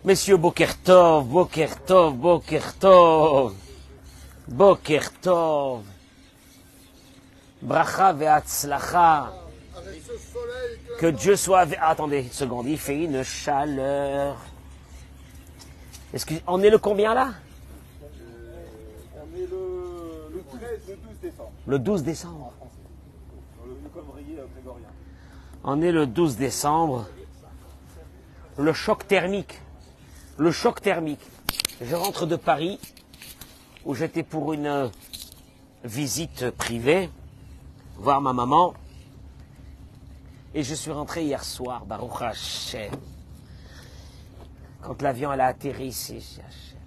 Messieurs, Boker Tov, Boker Tov, Boker Tov, Boker Tov, Bracha ve'atzlacha, que Dieu soit avec... Attendez une seconde, il fait une chaleur. On est le combien là? On est le 13, le 12 décembre. Le 12 décembre. En français. Le calendrier grégorien. On est le 12 décembre. Le choc thermique. Le choc thermique. Je rentre de Paris, où j'étais pour une visite privée, voir ma maman. Et je suis rentré hier soir, Baruch Hashem. Quand l'avion elle a atterri ici, Hashem.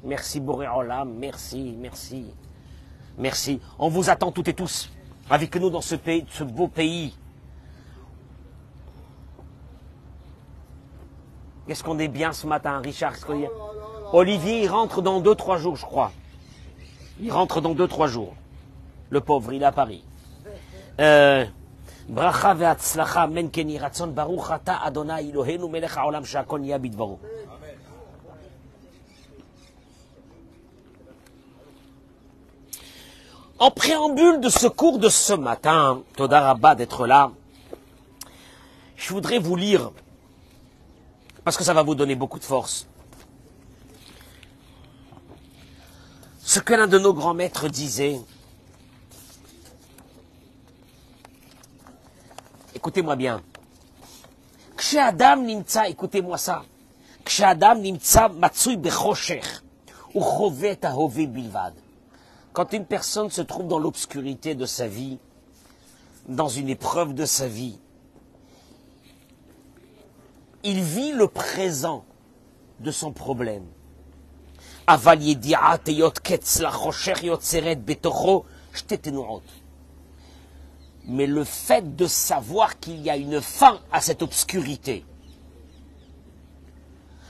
Merci Boré Olam, merci, merci. Merci. On vous attend toutes et tous, avec nous dans ce pays, ce beau pays. Qu'est-ce qu'on est bien ce matin, Richard? Olivier, il rentre dans 2-3 jours, je crois. Il rentre dans 2-3 jours. Le pauvre, il est à Paris. Bracha ve'atzlacha, men keni ratzon, baruch ata Adonai Eloheinu melech haolam she'akol niya bidvaro. En préambule de ce cours de ce matin, Toda Rabba d'être là, je voudrais vous lire, parce que ça va vous donner beaucoup de force, ce que l'un de nos grands maîtres disait. Écoutez-moi bien. Kshe'adam nimtza, écoutez-moi ça. Kshe'adam nimtza matsui bechosher, uchovet ahove bilvad. Quand une personne se trouve dans l'obscurité de sa vie, dans une épreuve de sa vie, il vit le présent de son problème. Aval yedi'at eyot ketz lachosher yotzeret betocho shtetenuot. Mais le fait de savoir qu'il y a une fin à cette obscurité,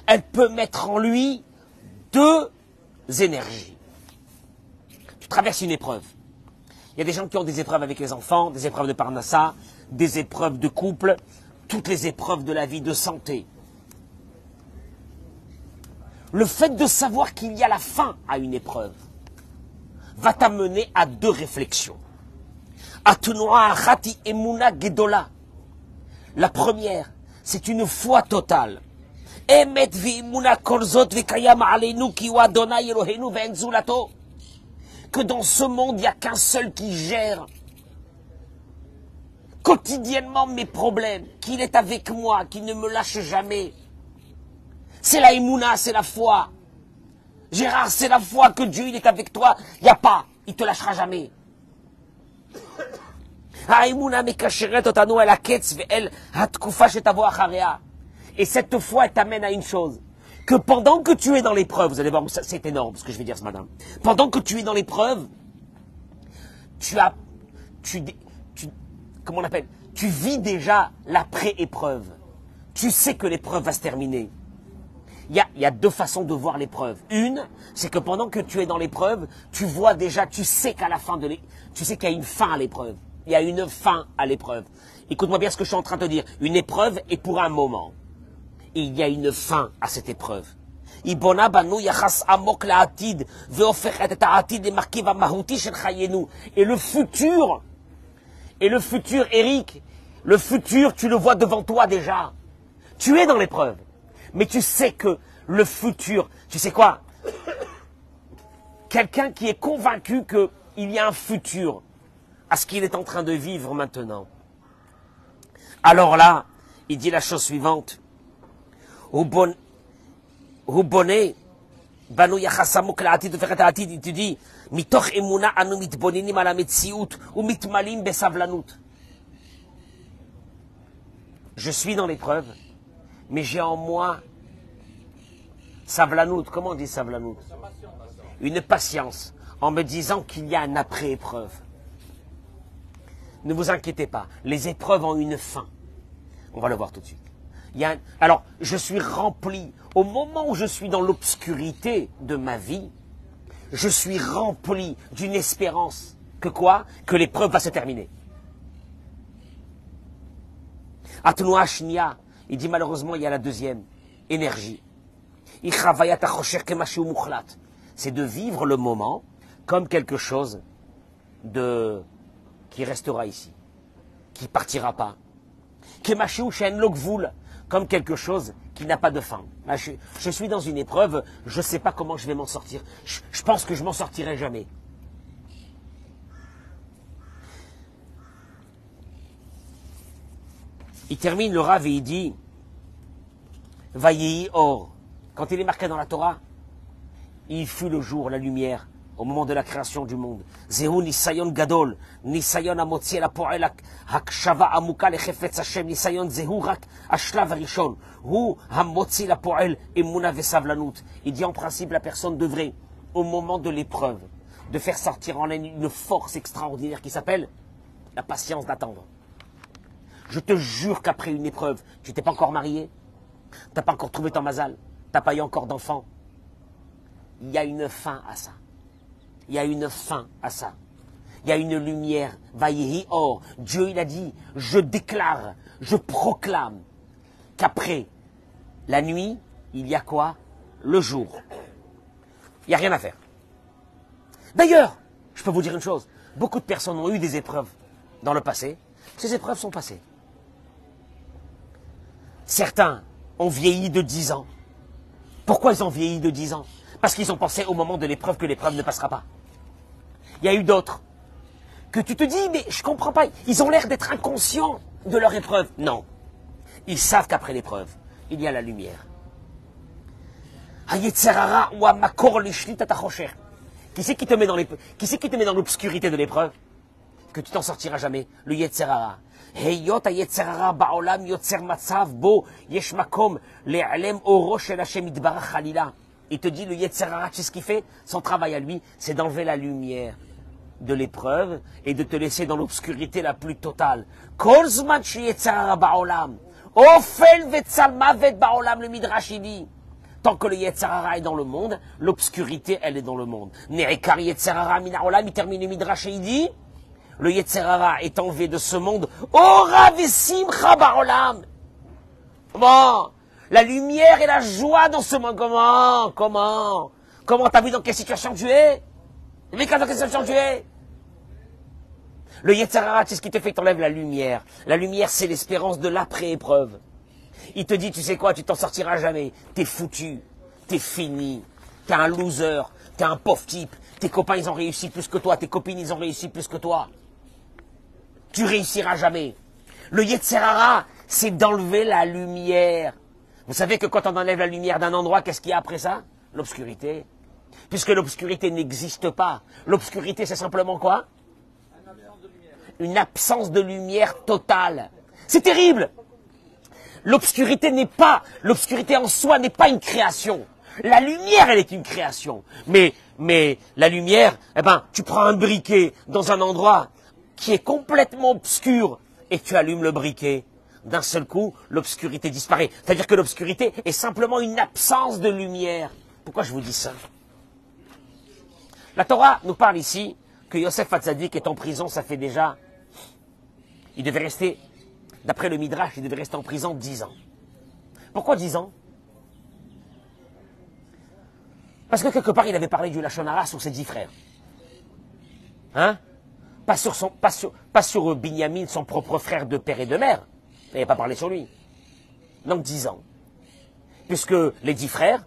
elle peut mettre en lui 2 énergies. Tu traverses une épreuve. Il y a des gens qui ont des épreuves avec les enfants, des épreuves de parnassa, des épreuves de couple, toutes les épreuves de la vie, de santé. Le fait de savoir qu'il y a la fin à une épreuve va t'amener à 2 réflexions. La première, c'est une foi totale. Que dans ce monde, il n'y a qu'un seul qui gère quotidiennement mes problèmes, qu'il est avec moi, qu'il ne me lâche jamais. C'est la Emouna, c'est la foi. Gérard, c'est la foi que Dieu il est avec toi. Il n'y a pas, il ne te lâchera jamais. Et cette foi, elle t'amène à une chose. Que pendant que tu es dans l'épreuve, vous allez voir, c'est énorme ce que je vais dire ce matin. Pendant que tu es dans l'épreuve, comment on appelle? Tu vis déjà l'après-épreuve. Tu sais que l'épreuve va se terminer. Il y a 2 façons de voir l'épreuve. Une, c'est que pendant que tu es dans l'épreuve, tu vois déjà, tu sais qu'à la fin de tu sais qu'il y a une fin à l'épreuve. Il y a une fin à l'épreuve. Écoute-moi bien ce que je suis en train de te dire. Une épreuve est pour un moment. Et il y a une fin à cette épreuve. Et le futur, Eric, le futur, tu le vois devant toi déjà. Tu es dans l'épreuve. Mais tu sais que le futur, tu sais quoi? Quelqu'un qui est convaincu qu'il y a un futur à ce qu'il est en train de vivre maintenant. Alors là, il dit la chose suivante. Il te dit, je suis dans l'épreuve, mais j'ai en moi savlanout. Comment on dit savlanout? Une patience, en me disant qu'il y a un après-épreuve. Ne vous inquiétez pas, les épreuves ont une fin. On va le voir tout de suite. Alors, je suis rempli. Au moment où je suis dans l'obscurité de ma vie, je suis rempli d'une espérance. Que quoi? Que l'épreuve va se terminer. Atnoa Shnia, il dit malheureusement, il y a la deuxième énergie. C'est de vivre le moment comme quelque chose qui restera ici, qui partira pas. Comme quelque chose qui n'a pas de fin. Je suis dans une épreuve, je ne sais pas comment je vais m'en sortir. Je pense que je m'en sortirai jamais. Il termine le Rav et il dit Vayehi Or. Quand il est marqué dans la Torah, il fut le jour, la lumière, au moment de la création du monde. Zehu Nisayon Gadol, Nisayon Amotzi la Poel Hakshava Amuka Lechefetz Hashem, Nisayon Zehu Rak Ashlav Rishon, Hu Hamotzi la Poel Emuna Vesavlanut. Il dit en principe, la personne devrait, au moment de l'épreuve, de faire sortir en elle une force extraordinaire qui s'appelle la patience d'attendre. Je te jure qu'après une épreuve, tu t'es pas encore marié, tu n'as pas encore trouvé ton mazal, tu n'as pas eu encore d'enfant. Il y a une fin à ça. Il y a une fin à ça. Il y a une lumière. Vayehi Or. Dieu, il a dit, je déclare, je proclame qu'après la nuit, il y a quoi? Le jour. Il n'y a rien à faire. D'ailleurs, je peux vous dire une chose. Beaucoup de personnes ont eu des épreuves dans le passé. Ces épreuves sont passées. Certains ont vieilli de 10 ans. Pourquoi ils ont vieilli de 10 ans? Parce qu'ils ont pensé au moment de l'épreuve que l'épreuve ne passera pas. Il y a eu d'autres que tu te dis, mais je comprends pas, ils ont l'air d'être inconscients de leur épreuve. Non. Ils savent qu'après l'épreuve, il y a la lumière. Qui c'est qui te met dans l'obscurité de l'épreuve? Que tu t'en sortiras jamais. Le Yetzerara. Il te dit, le Yetzerara, tu sais ce qu'il fait? Son travail à lui, c'est d'enlever la lumière de l'épreuve et de te laisser dans l'obscurité la plus totale. Le Midrash il dit, tant que le Yetzerara est dans le monde, l'obscurité, elle est dans le monde. Ne'ekar Yetzerara min ha'olam, il termine le Midrash et il dit, le Yetzerara est enlevé de ce monde. Ora vesimcha ba'olam. Comment? La lumière et la joie dans ce monde. Comment t'as vu dans quelle situation tu es? Mais dans quelle situation tu es? Le Yetzerara, c'est ce qui te fait que t'enlèves la lumière. La lumière, c'est l'espérance de l'après-épreuve. Il te dit, tu sais quoi, tu t'en sortiras jamais. T'es foutu. T'es fini. T'es un loser. T'es un pauvre type. Tes copains, ils ont réussi plus que toi. Tes copines, ils ont réussi plus que toi. Tu réussiras jamais. Le Yetzerara, c'est d'enlever la lumière. Vous savez que quand on enlève la lumière d'un endroit, qu'est-ce qu'il y a après ça? L'obscurité. Puisque l'obscurité n'existe pas. L'obscurité, c'est simplement quoi? Une absence de lumière totale. C'est terrible. L'obscurité en soi n'est pas une création. La lumière, elle est une création. Mais la lumière, tu prends un briquet dans un endroit qui est complètement obscur et tu allumes le briquet. D'un seul coup, l'obscurité disparaît. C'est-à-dire que l'obscurité est simplement une absence de lumière. Pourquoi je vous dis ça? La Torah nous parle ici que Yosef Hatzadik est en prison, ça fait déjà... Il devait rester, d'après le Midrash, il devait rester en prison 10 ans. Pourquoi 10 ans? Parce que quelque part, il avait parlé du Lachon Hara sur ses 10 frères. Hein? Pas sur Binyamin, son propre frère de père et de mère. Il n'avait pas parlé sur lui. Donc 10 ans. Puisque les 10 frères,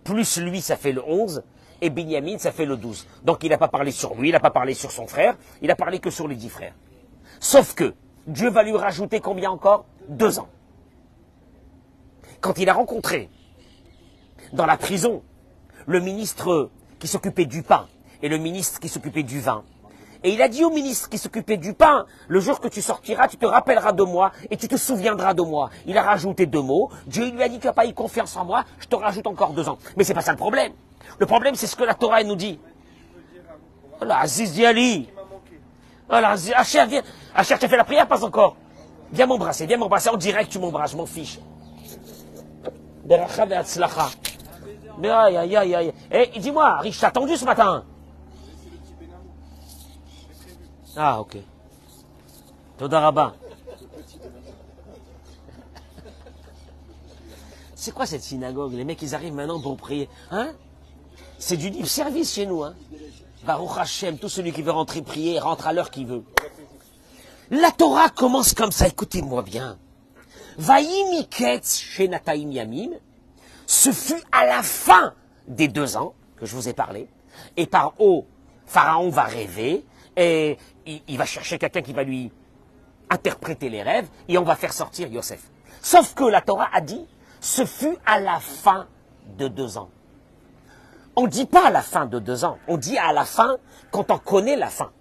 plus lui, ça fait le 11, et Binyamin, ça fait le 12. Donc il n'a pas parlé sur lui, il n'a pas parlé sur son frère, il a parlé que sur les 10 frères. Sauf que Dieu va lui rajouter combien encore? 2 ans. Quand il a rencontré, dans la prison, le ministre qui s'occupait du pain et le ministre qui s'occupait du vin, et il a dit au ministre qui s'occupait du pain, le jour que tu sortiras, tu te rappelleras de moi et tu te souviendras de moi. Il a rajouté 2 mots. Dieu lui a dit, tu n'as pas eu confiance en moi, je te rajoute encore 2 ans. Mais c'est pas ça le problème. Le problème, c'est ce que la Torah elle nous dit. Voilà, Aziz Diali. Voilà, Acher, viens. Acher, tu as fait la prière, pas encore. Viens m'embrasser en direct, tu m'embrasses, je m'en fiche. Beracha ve'atzlacha. Mais aïe, aïe, aïe, aïe. Eh, dis-moi, Rich, t'as attendu ce matin? Ah, ok. Toda Rabba. C'est quoi cette synagogue? Les mecs, ils arrivent maintenant pour prier. Hein? C'est du libre service chez nous. Hein? Baruch Hashem, tout celui qui veut rentrer prier, rentre à l'heure qu'il veut. La Torah commence comme ça, écoutez-moi bien. Vaïm Iketz Shenataim Yamim, ce fut à la fin des 2 ans que je vous ai parlé. Et par haut, Pharaon va rêver, et il va chercher quelqu'un qui va lui interpréter les rêves, et on va faire sortir Yosef. Sauf que la Torah a dit, ce fut à la fin de 2 ans. On ne dit pas à la fin de 2 ans, on dit à la fin quand on connaît la fin.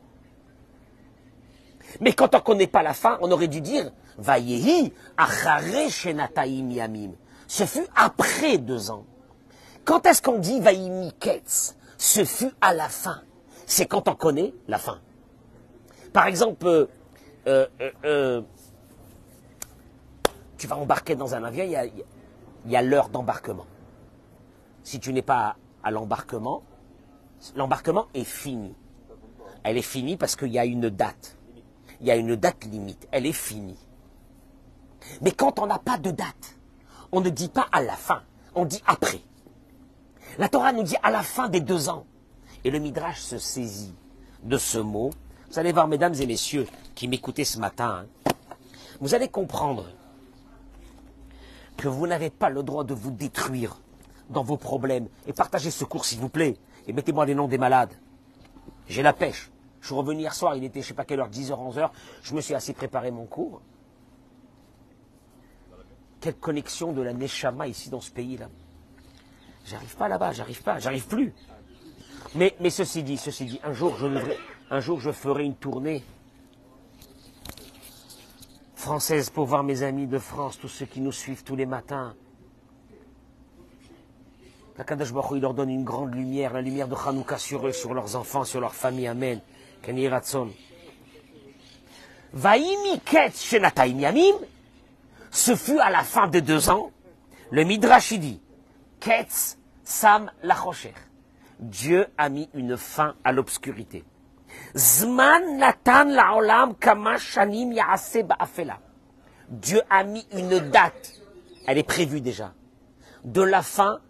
Mais quand on ne connaît pas la fin, on aurait dû dire Vayehi achare shenataim yamim. Ce fut après 2 ans. Quand est-ce qu'on dit Vaïmi Ketz? Ce fut à la fin. C'est quand on connaît la fin. Par exemple, tu vas embarquer dans un avion, il y a l'heure d'embarquement. Si tu n'es pas à l'embarquement est fini. Elle est finie parce qu'il y a une date. Il y a une date limite. Elle est finie. Mais quand on n'a pas de date, on ne dit pas à la fin, on dit après. La Torah nous dit à la fin des 2 ans. Et le Midrash se saisit de ce mot. Vous allez voir, mesdames et messieurs, qui m'écoutez ce matin, hein, vous allez comprendre que vous n'avez pas le droit de vous détruire dans vos problèmes. Et partagez ce cours, s'il vous plaît. Et mettez-moi les noms des malades. J'ai la pêche. Je suis revenu hier soir, il était je ne sais pas quelle heure, 10h, 11h. Je me suis assez préparé mon cours. Quelle connexion de la Neshama ici dans ce pays-là. J'arrive pas là-bas, j'arrive plus. Mais ceci dit, un jour je ferai une tournée française pour voir mes amis de France, tous ceux qui nous suivent tous les matins. La Kadosh Baruch Hu, il leur donne une grande lumière, la lumière de Hanouka sur eux, sur leurs enfants, sur leur famille. Amen. Kani Ratson. Vaïmi Ketz Shenataim Yamim, ce fut à la fin de 2 ans. Le Midrash dit, Ketz Sam Lachocher. Dieu a mis une fin à l'obscurité. Zman Natan Laolam Kama Shanim Yaase Ba'afela. Dieu a mis une date, elle est prévue déjà, de la fin.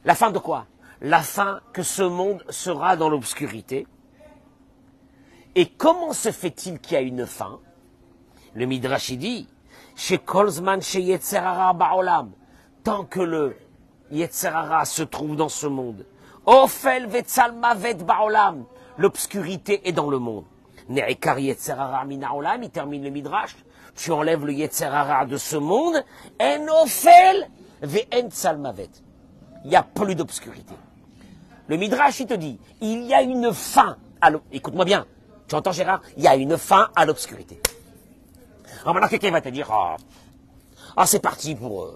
La fin de quoi? La fin que ce monde sera dans l'obscurité. Et comment se fait-il qu'il y a une fin? Le Midrash dit, chez Kolzman, chez Yetzerara Ba'olam, tant que le Yetzerara se trouve dans ce monde, Ofel Vetzalmavet Ba'olam, l'obscurité est dans le monde. Ne'ekar Yetzerara Minaolam, il termine le Midrash, tu enlèves le Yetzerara de ce monde, En Ofel Ve'en Tzalmavet. Il n'y a plus d'obscurité. Le Midrash, il te dit, il y a une fin à l'obscurité. Écoute-moi bien, tu entends Gérard? Il y a une fin à l'obscurité. Alors maintenant, quelqu'un va te dire, c'est parti pour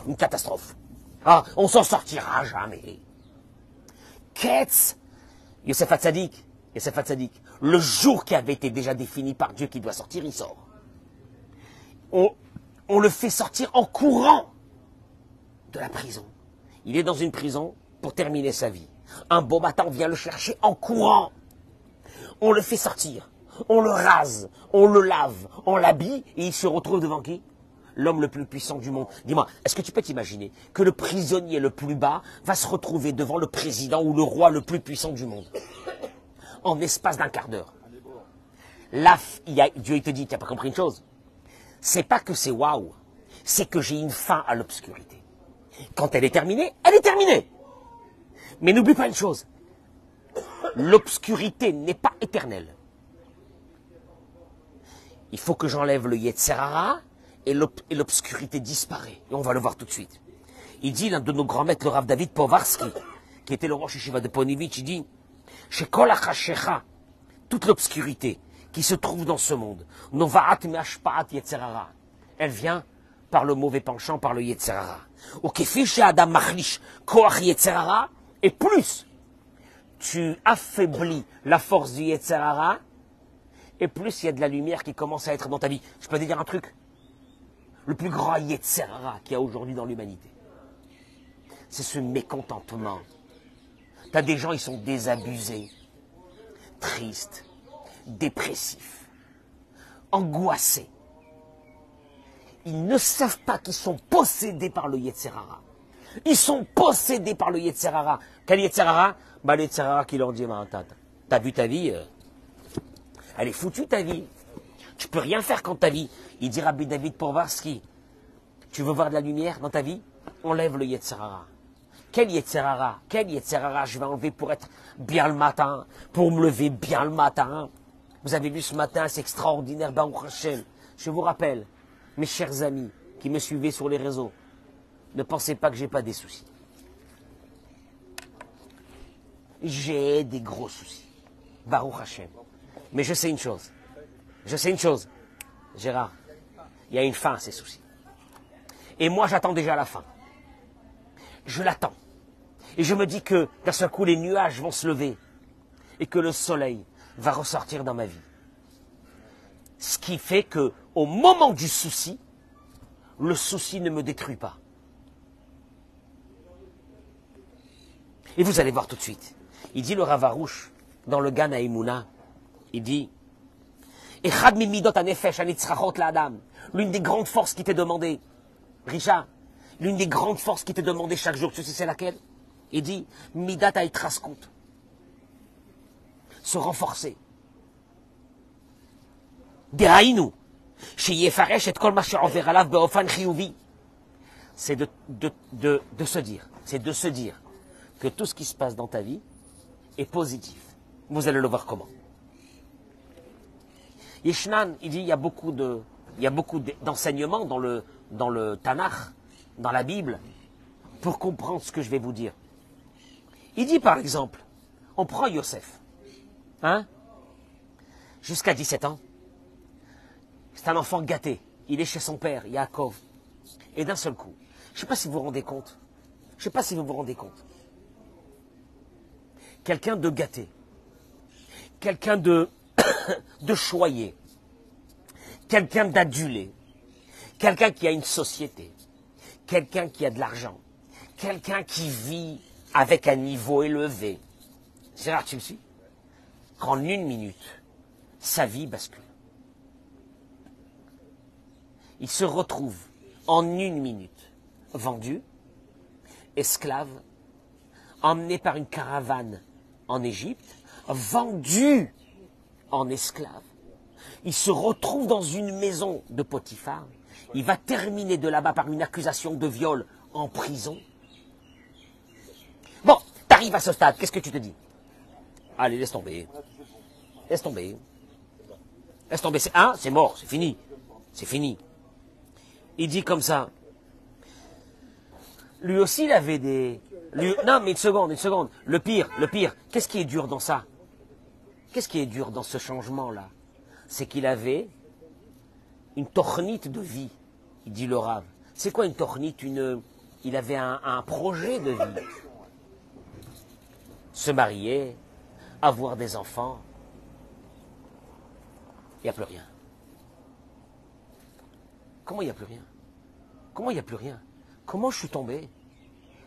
une catastrophe. On s'en sortira jamais. Ketz, Yosef Hatzadik, le jour qui avait été déjà défini par Dieu qui doit sortir, il sort. On le fait sortir en courant de la prison. Il est dans une prison pour terminer sa vie. Un beau matin, on vient le chercher en courant. On le fait sortir. On le rase, on le lave, on l'habille et il se retrouve devant qui? L'homme le plus puissant du monde. Dis-moi, est-ce que tu peux t'imaginer que le prisonnier le plus bas va se retrouver devant le président ou le roi le plus puissant du monde? En espace d'1 quart d'heure. Là, Dieu il te dit, tu n'as pas compris une chose? C'est pas que c'est waouh, c'est que j'ai une fin à l'obscurité. Quand elle est terminée, elle est terminée. Mais n'oublie pas une chose, l'obscurité n'est pas éternelle. Il faut que j'enlève le Yetzerara et l'obscurité disparaît. Et on va le voir tout de suite. Il dit, l'un de nos grands maîtres, le Rav David Povarsky, qui était le roi Yeshiva de Ponivitch, il dit, chez Kol HaChashecha, toute l'obscurité qui se trouve dans ce monde, Novaat Me'ashpaat Yetzerara, elle vient par le mauvais penchant, par le Yetzerara. Au Kefi chez Adam Machlish, Koach Yetzerara, et plus tu affaiblis la force du Yetzerara, et plus il y a de la lumière qui commence à être dans ta vie. Je peux te dire un truc. le plus grand Yetzer Hara qu'il y a aujourd'hui dans l'humanité. C'est ce mécontentement. T'as des gens, ils sont désabusés, tristes, dépressifs, angoissés. Ils ne savent pas qu'ils sont possédés par le Yetzer Hara. Ils sont possédés par le Yetzer Hara. Quel Yetzer Hara? Le Yetzer Hara qui leur dit, t'as vu ta vie, elle est foutue ta vie. Tu peux rien faire quand ta vie. Il dit Rabbi David Povarsky, tu veux voir de la lumière dans ta vie? Enlève le Yetzer Hara. Quel Yetzer Hara? Quel Yetzer Hara je vais enlever pour être bien le matin, pour me lever bien le matin? Vous avez vu ce matin, c'est extraordinaire, Baruch Hashem. Je vous rappelle, mes chers amis qui me suivaient sur les réseaux, ne pensez pas que j'ai pas des soucis. J'ai des gros soucis. Baruch Hashem. Mais je sais une chose. Gérard, il y a une fin à ces soucis. Et moi, j'attends déjà la fin. Je l'attends. Et je me dis que d'un seul coup, les nuages vont se lever et que le soleil va ressortir dans ma vie. Ce qui fait que, au moment du souci, le souci ne me détruit pas. Et vous allez voir tout de suite. Il dit le Rav Arush, dans le Gan Haïmouna, il dit Echad mimidot hanefesh hanitzrachot la'adam. L'une des grandes forces qui t'est demandée, Richard, l'une des grandes forces qui t'est demandée chaque jour, tu sais c'est laquelle? Il dit Midat haitraskut. Se renforcer. Dehainu. Sheyefaresh et kol ma she'over alav be'ofan chiyuvi. C'est de se dire, que tout ce qui se passe dans ta vie est positif. Vous allez le voir comment. Yeshnan, il dit, il y a beaucoup d'enseignements dans le Tanakh, dans la Bible, pour comprendre ce que je vais vous dire. Il dit par exemple, on prend Yosef, jusqu'à 17 ans, c'est un enfant gâté, il est chez son père, Yaakov, et d'un seul coup, je ne sais pas si vous vous rendez compte, quelqu'un de gâté, quelqu'un de choyé, quelqu'un d'adulé, quelqu'un qui a une société, quelqu'un qui a de l'argent, quelqu'un qui vit avec un niveau élevé. C'est rare, tu me suis? En une minute, sa vie bascule. Il se retrouve en une minute vendu, esclave, emmené par une caravane en Égypte, vendu en esclave. Il se retrouve dans une maison de Potiphar. Il va terminer de là-bas par une accusation de viol en prison. Bon, t'arrives à ce stade, qu'est-ce que tu te dis? Allez, laisse tomber. Laisse tomber. Laisse tomber. C'est mort, c'est fini. C'est fini. Il dit comme ça. Lui aussi, il avait des... Non, mais une seconde. Le pire. Qu'est-ce qui est dur dans ça? Qu'est-ce qui est dur dans ce changement-là? C'est qu'il avait une tornite de vie, il dit le Rav. C'est quoi une tornite? Il avait un projet de vie. Se marier, avoir des enfants. Il n'y a plus rien. Comment il n'y a plus rien? Comment il n'y a plus rien? Comment je suis tombé?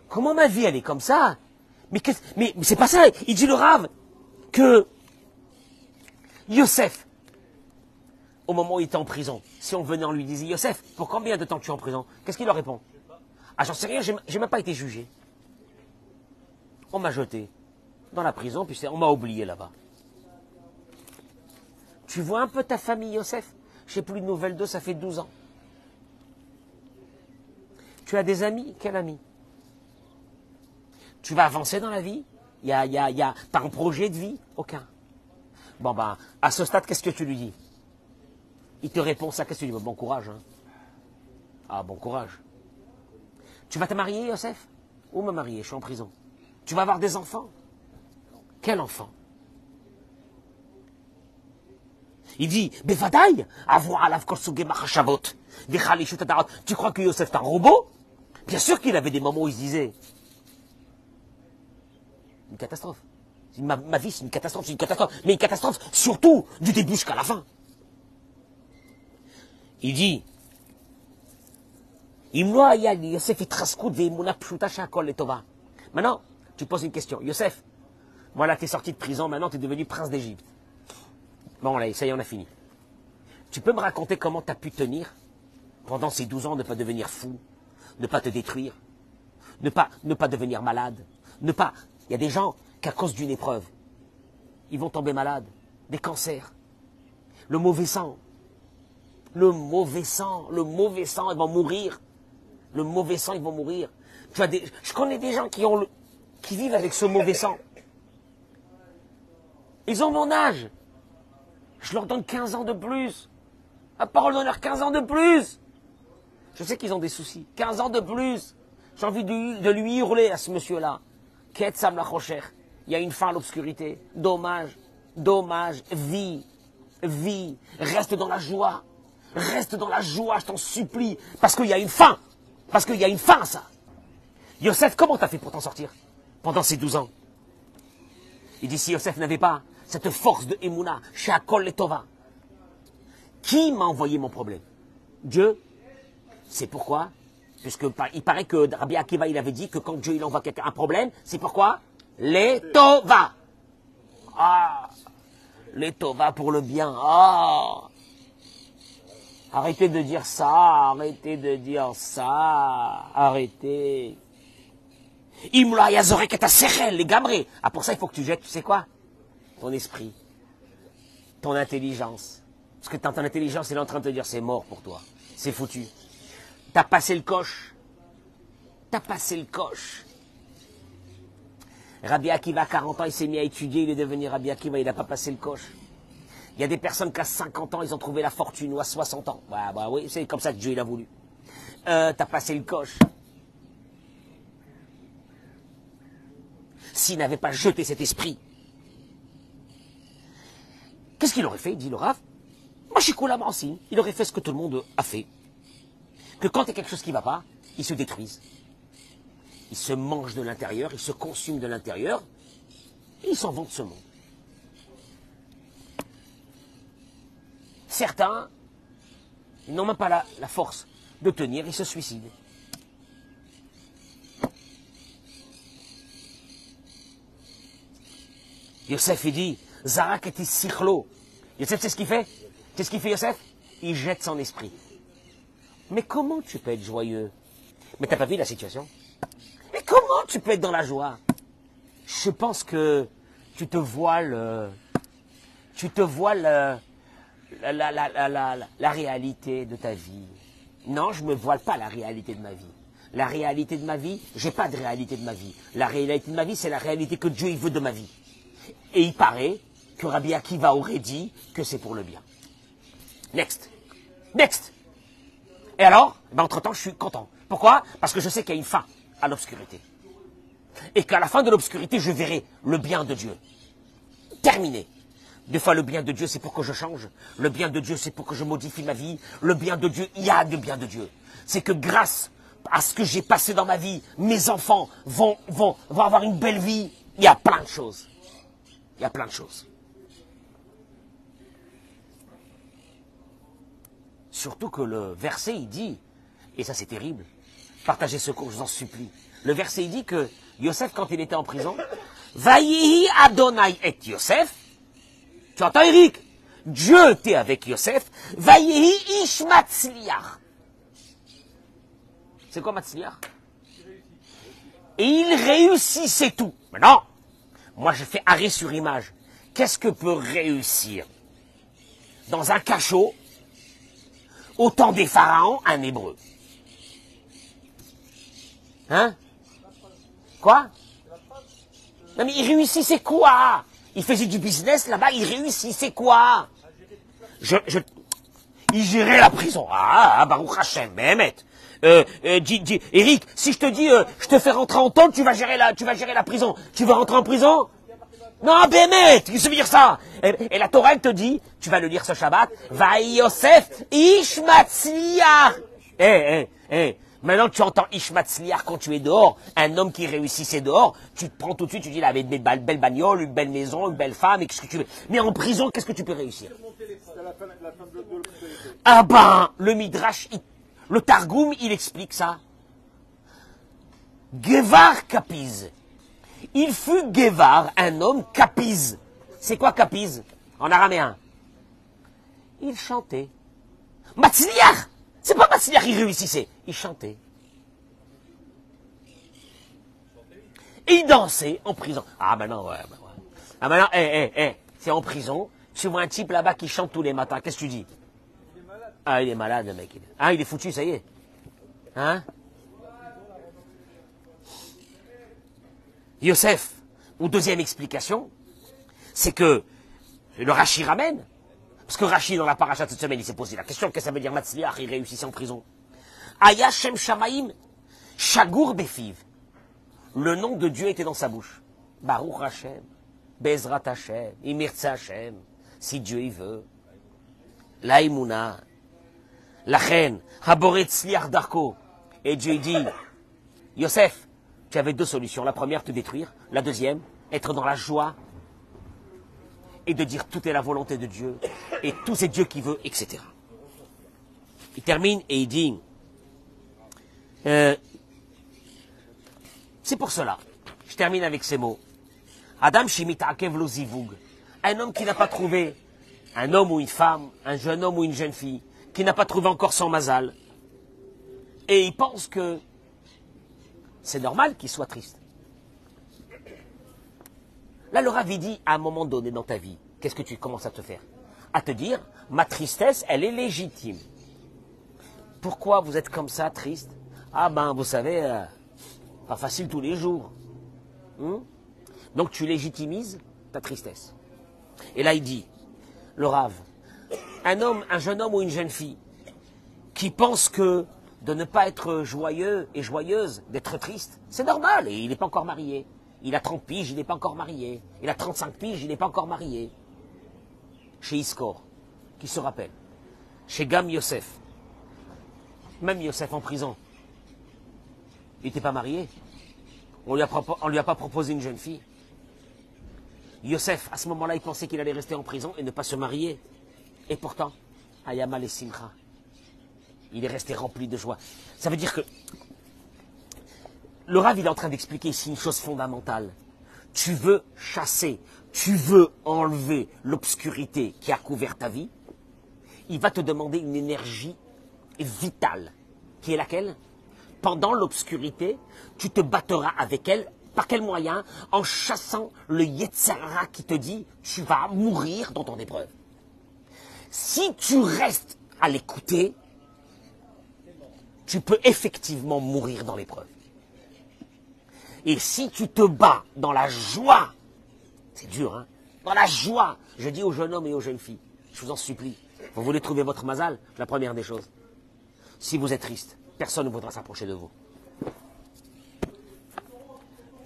Comment ma vie elle est comme ça? Mais c'est pas ça. Il dit le Rav que Yosef, au moment où il était en prison, si on venait en lui disait Yosef, pour combien de temps tu es en prison? Qu'est-ce qu'il leur répond? Ah, j'en sais rien, j'ai même pas été jugé. On m'a jeté dans la prison, puis on m'a oublié là-bas. Tu vois un peu ta famille, Yosef? Je n'ai plus de nouvelles d'eux, ça fait 12 ans. Tu as des amis? Quel ami? Tu vas avancer dans la vie? T'as un projet de vie? Aucun. Bon ben, à ce stade, qu'est-ce que tu lui dis? Il te répond ça, qu'est-ce que tu lui dis? Bon courage. Ah, bon courage. Tu vas te marier, Yosef? Où me marier? Je suis en prison. Tu vas avoir des enfants? Quel enfant? Il dit, Bevadaï, avoir alav kol sugei machashavot, vechalishut hadarat. Tu crois que Yosef est un robot? Bien sûr qu'il avait des moments où il se disait, une catastrophe. Ma vie, c'est une catastrophe. Mais une catastrophe, surtout, du début jusqu'à la fin. Il dit, Maintenant, tu poses une question. Yosef, voilà, tu es sorti de prison, maintenant tu es devenu prince d'Égypte. Bon, là, ça y est, on a fini. Tu peux me raconter comment tu as pu tenir pendant ces 12 ans, ne pas devenir fou, ne pas te détruire, ne pas devenir malade, Il y a des gens qu'à cause d'une épreuve, ils vont tomber malades, des cancers, le mauvais sang, ils vont mourir. Le mauvais sang, ils vont mourir. Je connais des gens qui vivent avec ce mauvais sang. Ils ont mon âge. Je leur donne 15 ans de plus. À parole d'honneur, 15 ans de plus. Je sais qu'ils ont des soucis. 15 ans de plus. J'ai envie de lui hurler à ce monsieur-là. Qu'est Sam la Rocher. Il y a une fin à l'obscurité. Dommage. Vie. Reste dans la joie. Je t'en supplie. Parce qu'il y a une fin. À ça. Yosef, comment t'as fait pour t'en sortir pendant ces 12 ans? Il dit, si Yosef n'avait pas cette force de Emouna, Sheakol et Tova, qui m'a envoyé mon problème? Dieu. C'est pourquoi, puisque il paraît que Rabbi Akiva, il avait dit que quand Dieu il envoie quelqu'un un problème, c'est pourquoi? Les Tova. Les Tova pour le bien. Arrêtez de dire ça, arrêtez. Imla yazorek et ta serrel, les gamrés. Pour ça, il faut que tu jettes, tu sais quoi? Ton esprit, ton intelligence. Parce que ton intelligence, elle est en train de te dire, c'est mort pour toi. C'est foutu. T'as passé le coche. Rabbi Akiva, 40 ans, il s'est mis à étudier, il est devenu Rabbi Akiva, il n'a pas passé le coche. Il y a des personnes qui à 50 ans, ils ont trouvé la fortune, ou à 60 ans. Oui, c'est comme ça que Dieu il a voulu. T'as passé le coche. S'il n'avait pas jeté cet esprit, qu'est-ce qu'il aurait fait, dit le Rav? Il aurait fait ce que tout le monde a fait. Que quand il y a quelque chose qui ne va pas, ils se détruisent. Ils se mangent de l'intérieur, ils se consument de l'intérieur, et ils s'en vont de ce monde. Certains, ils n'ont même pas la force de tenir, ils se suicident. Yosef, il dit, Zarak et Sichlo. Yosef, c'est ce qu'il fait? C'est ce qu'il fait, Yosef? Il jette son esprit. Mais comment tu peux être joyeux? Mais t'as pas vu la situation? Mais comment tu peux être dans la joie? Je pense que tu te voiles la réalité de ta vie. Non, je me voile pas la réalité de ma vie. La réalité de ma vie, j'ai pas de réalité de ma vie. La réalité de ma vie, c'est la réalité que Dieu il veut de ma vie. Et il paraît que Rabbi Akiva aurait dit que c'est pour le bien. Next. Et alors, entre-temps, je suis content. Pourquoi? Parce que je sais qu'il y a une fin à l'obscurité. Et qu'à la fin de l'obscurité, je verrai le bien de Dieu. Terminé. Des fois, le bien de Dieu, c'est pour que je change. Le bien de Dieu, c'est pour que je modifie ma vie. Le bien de Dieu, il y a le bien de Dieu. C'est que grâce à ce que j'ai passé dans ma vie, mes enfants vont avoir une belle vie. Il y a plein de choses. Surtout que le verset, il dit, et ça c'est terrible, partagez ce cours, je vous en supplie. Le verset, il dit que Yosef, quand il était en prison, Vayihi Adonai et Yosef, tu entends Eric? Dieu était avec Yosef, Vayihi Ish Matzliach. C'est quoi Matzliach? Et il réussissait tout. Maintenant, moi je fais arrêt sur image. Qu'est-ce que peut réussir dans un cachot au temps des pharaons, un hébreu? Hein? Quoi? Non mais il réussissait quoi? Il faisait du business là-bas, il réussissait quoi? Il gérait la prison. Baruch Hashem, Mehmet. Eric, si je te dis, je te fais rentrer en tôle, tu vas gérer la prison. Tu veux rentrer en prison? Non, Bémet, il se veut dire ça. Et la Torah, elle te dit, tu vas le lire ce Shabbat, Va Yosef Ish Matzliach. Maintenant tu entends Ish Matzliach quand tu es dehors, un homme qui réussissait dehors, tu te prends tout de suite, tu dis, il avait une belle bagnole, une belle maison, une belle femme, et qu'est-ce que tu veux. Mais en prison, qu'est-ce que tu peux réussir? Le Midrash, Le Targum, il explique ça. Gevar kapiz. Il fut Gevar, un homme kapiz. C'est quoi kapiz en araméen? Il chantait. Matzliach. C'est pas Matzliach, il réussissait. Il chantait. Et il dansait en prison. Ah, maintenant, ouais. Ah, maintenant, c'est en prison. Tu vois un type là-bas qui chante tous les matins. Qu'est-ce que tu dis? Ah, il est malade, le mec. Ah, il est foutu, ça y est. Hein? Yosef, ou deuxième explication, c'est que le Rashi ramène. Parce que Rashi, dans la paracha de cette semaine, il s'est posé la question, qu'est-ce que ça veut dire Matzliach, il réussissait en prison. Aya Shem Shamaim, Shagur Befiv. Le nom de Dieu était dans sa bouche. Baruch Hashem, Bezrat Hashem, Imirtza Hashem, si Dieu y veut. Laïmouna, Lachen, Haboretz Liach Darko. Et Dieu dit, Yosef, tu avais deux solutions. La première, te détruire. La deuxième, être dans la joie et de dire tout est la volonté de Dieu et tout c'est Dieu qui veut, etc. Il termine et il dit, c'est pour cela, je termine avec ces mots. Adam Shimita Akev lo zivug. Un homme qui n'a pas trouvé, un homme ou une femme, un jeune homme ou une jeune fille, qui n'a pas trouvé encore son mazal, et il pense que c'est normal qu'il soit triste. Là, le Rav dit, à un moment donné dans ta vie, qu'est-ce que tu commences à te faire? À te dire, ma tristesse, elle est légitime. Pourquoi vous êtes comme ça, triste? Ah ben, vous savez, pas facile tous les jours. Donc tu légitimises ta tristesse. Et là, il dit, le Rav, un jeune homme ou une jeune fille, qui pense que de ne pas être joyeux et joyeuse, d'être triste, c'est normal, et il n'est pas encore marié. Il a 30 piges, il n'est pas encore marié. Il a 35 piges, il n'est pas encore marié. Chez Iskor, qui se rappelle. Chez Gam Yosef. Même Yosef en prison. Il n'était pas marié. On lui a pas proposé une jeune fille. Yosef, à ce moment-là, il pensait qu'il allait rester en prison et ne pas se marier. Et pourtant, Ayamal et Simcha. Il est resté rempli de joie. Ça veut dire que le Rav, il est en train d'expliquer ici une chose fondamentale. Tu veux chasser, tu veux enlever l'obscurité qui a couvert ta vie. Il va te demander une énergie vitale, qui est laquelle? Pendant l'obscurité, tu te battras avec elle. Par quel moyen? En chassant le Yetzirah qui te dit, tu vas mourir dans ton épreuve. Si tu restes à l'écouter, tu peux effectivement mourir dans l'épreuve. Et si tu te bats dans la joie, c'est dur, hein? Dans la joie, je dis aux jeunes hommes et aux jeunes filles, je vous en supplie, vous voulez trouver votre mazal, la première des choses. Si vous êtes triste, personne ne voudra s'approcher de vous.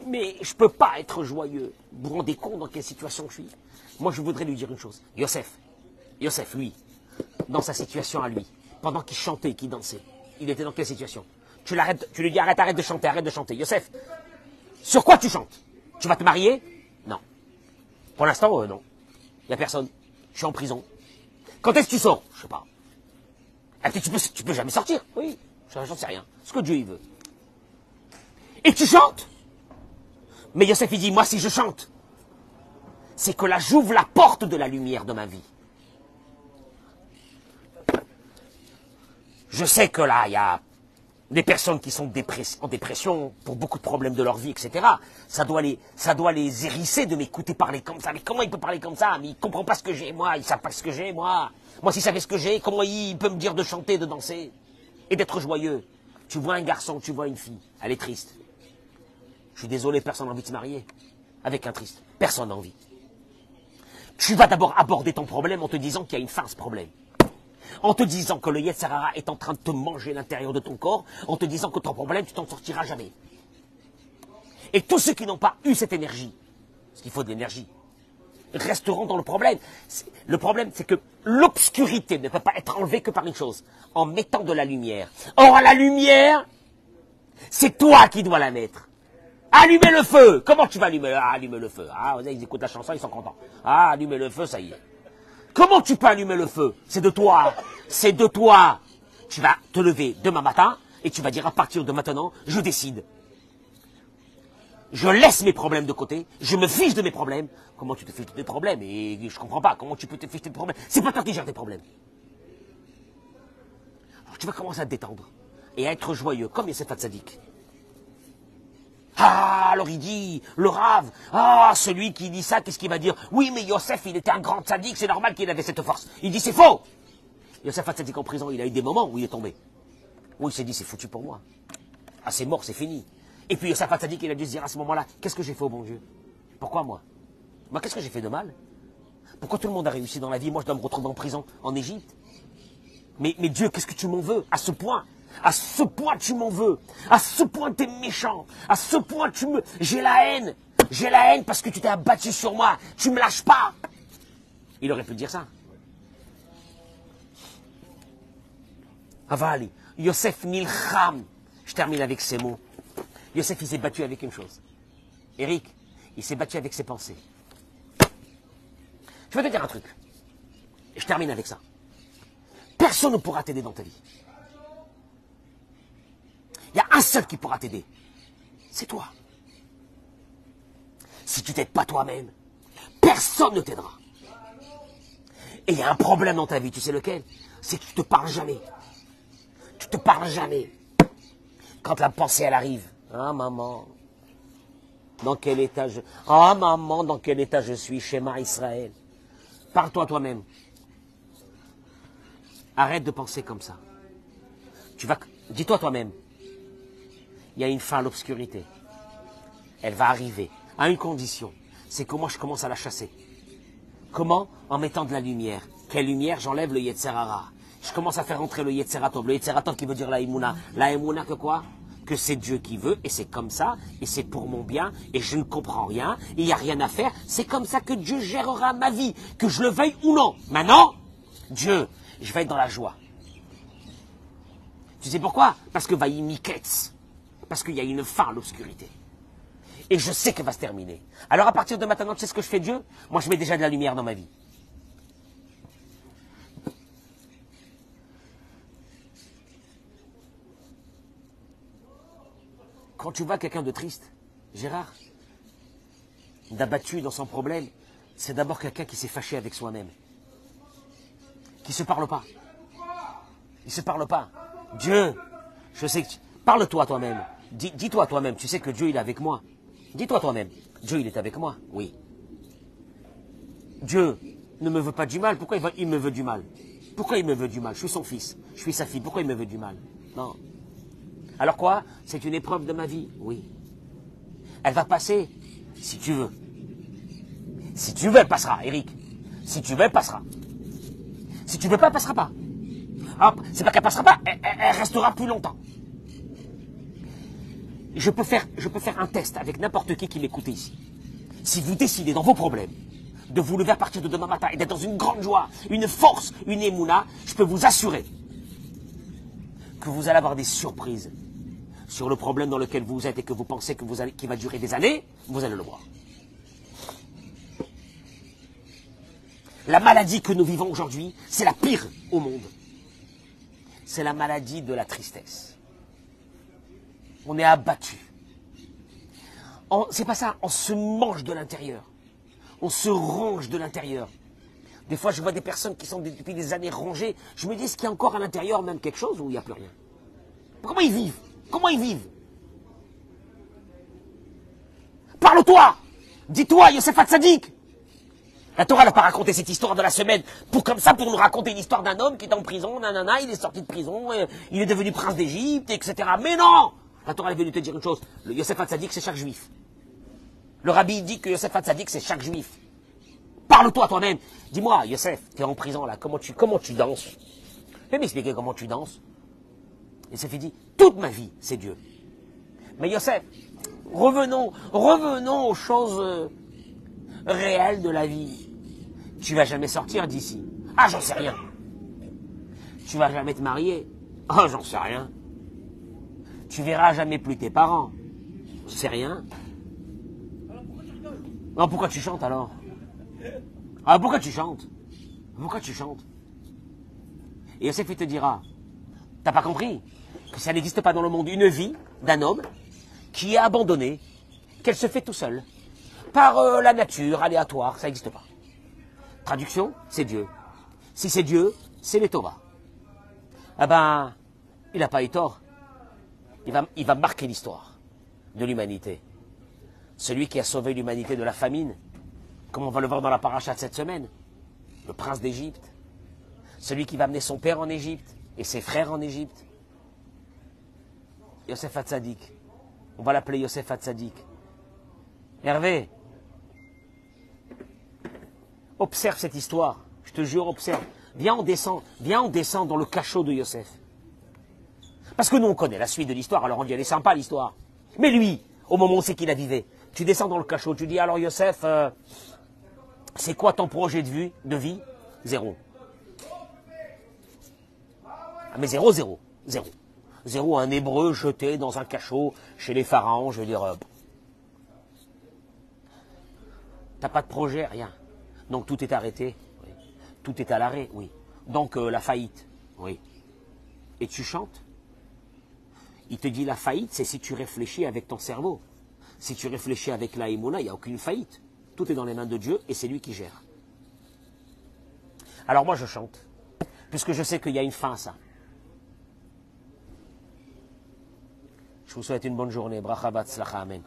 Mais je ne peux pas être joyeux. Vous vous rendez compte dans quelle situation je suis? Moi, je voudrais lui dire une chose. Yosef, lui, dans sa situation à lui, pendant qu'il chantait, qu'il dansait, il était dans quelle situation? Tu lui dis arrête de chanter. Yosef, sur quoi tu chantes? Tu vas te marier? Non. Pour l'instant, non. Il n'y a personne. Je suis en prison. Quand est-ce que tu sors? Je sais pas. Tu peux jamais sortir? Oui. J'en sais rien. Ce que Dieu il veut. Et tu chantes? Mais Yosef il dit, moi si je chante, c'est que là j'ouvre la porte de la lumière de ma vie. Je sais que là, il y a des personnes qui sont en dépression pour beaucoup de problèmes de leur vie, etc. Ça doit les hérisser de m'écouter parler comme ça. Mais comment il peut parler comme ça? Mais il ne comprend pas ce que j'ai, moi. Il ne sait pas ce que j'ai, moi. Moi, s'il savait ce que j'ai, comment il peut me dire de chanter, de danser et d'être joyeux? Tu vois un garçon, tu vois une fille, elle est triste. Je suis désolé, personne n'a envie de se marier avec un triste. Personne n'a envie. Tu vas d'abord aborder ton problème en te disant qu'il y a une fin à ce problème. En te disant que le Yetzirah est en train de te manger l'intérieur de ton corps, en te disant que ton problème, tu t'en sortiras jamais. Et tous ceux qui n'ont pas eu cette énergie, parce qu'il faut de l'énergie, resteront dans le problème. Le problème, c'est que l'obscurité ne peut pas être enlevée que par une chose, en mettant de la lumière. Or, la lumière, c'est toi qui dois la mettre. Allumez le feu. Comment tu vas allumer le feu? Ah, ils écoutent la chanson, ils sont contents. Ah, allumer le feu, ça y est. Comment tu peux allumer le feu? C'est de toi. C'est de toi. Tu vas te lever demain matin et tu vas dire à partir de maintenant, je décide. Je laisse mes problèmes de côté, je me fiche de mes problèmes. Comment tu te fiches de tes problèmes? Et je comprends pas, comment tu peux te ficher de tes problèmes? C'est pas toi qui gères tes problèmes. Alors tu vas commencer à te détendre et à être joyeux, comme Yosef Hatzadik. Ah, alors il dit, le rave, celui qui dit ça, qu'est-ce qu'il va dire? Oui, mais Yosef, il était un grand tzaddik, c'est normal qu'il avait cette force. Il dit, c'est faux. Yosef Hatzadik en prison, il a eu des moments où il est tombé. Où il s'est dit, c'est foutu pour moi. Ah, c'est mort, c'est fini. Et puis Yosef Hatzadik, il a dû se dire à ce moment-là, qu'est-ce que j'ai fait au bon Dieu? Pourquoi moi? Moi, qu'est-ce que j'ai fait de mal? Pourquoi tout le monde a réussi dans la vie? Moi, je dois me retrouver en prison, en Égypte. Mais Dieu, qu'est-ce que tu m'en veux? À ce point? À ce point tu m'en veux, à ce point t'es méchant, à ce point j'ai la haine parce que tu t'es abattu sur moi, tu me lâches pas. Il aurait pu dire ça. Avali, Yosef Nilcham, je termine avec ces mots. Yosef, il s'est battu avec une chose. Eric, il s'est battu avec ses pensées. Je vais te dire un truc, et je termine avec ça. Personne ne pourra t'aider dans ta vie. Il y a un seul qui pourra t'aider. C'est toi. Si tu t'aides pas toi-même, personne ne t'aidera. Et il y a un problème dans ta vie, tu sais lequel? C'est que tu te parles jamais. Tu te parles jamais. Quand la pensée, elle arrive. Ah, maman. Dans quel état je... Ah, maman, dans quel état je suis, Shema Israël. Parle-toi toi-même. Arrête de penser comme ça. Dis-toi toi-même. Il y a une fin à l'obscurité. Elle va arriver à une condition. C'est comment je commence à la chasser. Comment? En mettant de la lumière. Quelle lumière? J'enlève le Yetzer Hara. Je commence à faire entrer le Yetzer Hatov. Le Yetzer Hatov qui veut dire la Emouna. La Emouna que quoi? Que c'est Dieu qui veut, et c'est comme ça, et c'est pour mon bien, et je ne comprends rien, et il n'y a rien à faire. C'est comme ça que Dieu gérera ma vie, que je le veuille ou non. Maintenant, Dieu, je vais être dans la joie. Tu sais pourquoi? Parce que Vaïmiketz. Parce qu'il y a une fin à l'obscurité. Et je sais qu'elle va se terminer. Alors à partir de maintenant, tu sais ce que je fais, Dieu? Moi, je mets déjà de la lumière dans ma vie. Quand tu vois quelqu'un de triste, Gérard, d'abattu dans son problème, c'est d'abord quelqu'un qui s'est fâché avec soi-même. Qui ne se parle pas. Il ne se parle pas. Dieu, je sais que... Parle-toi toi-même. Dis-toi toi-même, tu sais que Dieu, il est avec moi. Dis-toi toi-même, Dieu, il est avec moi. Oui. Dieu ne me veut pas du mal. Pourquoi il me veut du mal? Pourquoi il me veut du mal? Je suis son fils. Je suis sa fille. Pourquoi il me veut du mal? Non. Alors quoi? C'est une épreuve de ma vie. Oui. Elle va passer, si tu veux. Si tu veux, elle passera, Eric. Si tu veux, elle passera. Si tu veux pas, elle passera pas. Hop, c'est pas qu'elle passera pas, elle restera plus longtemps. Je peux faire un test avec n'importe qui m'écoute ici. Si vous décidez dans vos problèmes de vous lever à partir de demain matin et d'être dans une grande joie, une force, une émouna, je peux vous assurer que vous allez avoir des surprises sur le problème dans lequel vous êtes et que vous pensez que qui va durer des années, vous allez le voir. La maladie que nous vivons aujourd'hui, c'est la pire au monde. C'est la maladie de la tristesse. On est abattu. C'est pas ça, on se mange de l'intérieur. On se ronge de l'intérieur. Des fois, je vois des personnes qui sont depuis des années rongées. Je me dis, est-ce qu'il y a encore à l'intérieur même quelque chose ou il n'y a plus rien? Comment ils vivent? Comment ils vivent? Parle-toi! Dis-toi, Yosef Hatzadik! La Torah n'a pas raconté cette histoire de la semaine pour nous raconter une histoire d'un homme qui est en prison, nanana, il est sorti de prison, il est devenu prince d'Égypte, etc. Mais non! La Torah est venue te dire une chose, le Yosef Hatzadik, c'est chaque juif. Le rabbi dit que Yosef Hatzadik, c'est chaque juif. Parle-toi toi-même. Dis-moi, Yosef, tu es en prison là, comment tu danses? Fais m'expliquer comment tu danses. Yosef, il dit, toute ma vie, c'est Dieu. Mais Yosef, revenons aux choses réelles de la vie. Tu vas jamais sortir d'ici. Ah, j'en sais rien. Tu vas jamais te marier. Ah, j'en sais rien. Tu verras jamais plus tes parents. J'en sais rien. Non, pourquoi tu chantes alors? Ah, pourquoi tu chantes? Pourquoi tu chantes? Et Yosef, il te dira, T'as pas compris que ça n'existe pas dans le monde une vie d'un homme qui est abandonné, qu'elle se fait tout seul, par la nature aléatoire, ça n'existe pas. Traduction, c'est Dieu. Si c'est Dieu, c'est les Torah. Ah ben, il n'a pas eu tort. Il va marquer l'histoire de l'humanité. Celui qui a sauvé l'humanité de la famine, comme on va le voir dans la paracha de cette semaine, le prince d'Égypte, celui qui va amener son père en Égypte et ses frères en Égypte, Yosef Hatzadik. On va l'appeler Yosef Hatzadik. Hervé, observe cette histoire, je te jure, observe. Viens, on descend dans le cachot de Yosef. Parce que nous, on connaît la suite de l'histoire, alors on dit, elle est sympa l'histoire. Mais lui, au moment où c'est qu'il a vivé, tu descends dans le cachot, tu dis, alors Yosef, c'est quoi ton projet de vie? Zéro. Ah, mais zéro. Zéro, un hébreu jeté dans un cachot chez les pharaons, je veux dire, t'as pas de projet, rien. Donc tout est arrêté, oui. Tout est à l'arrêt, oui. Donc la faillite, oui. Et tu chantes. Il te dit la faillite, c'est si tu réfléchis avec ton cerveau. Si tu réfléchis avec la émouna, il n'y a aucune faillite. Tout est dans les mains de Dieu et c'est lui qui gère. Alors moi je chante, puisque je sais qu'il y a une fin à ça. Je vous souhaite une bonne journée. Bracha batzlacha, amen.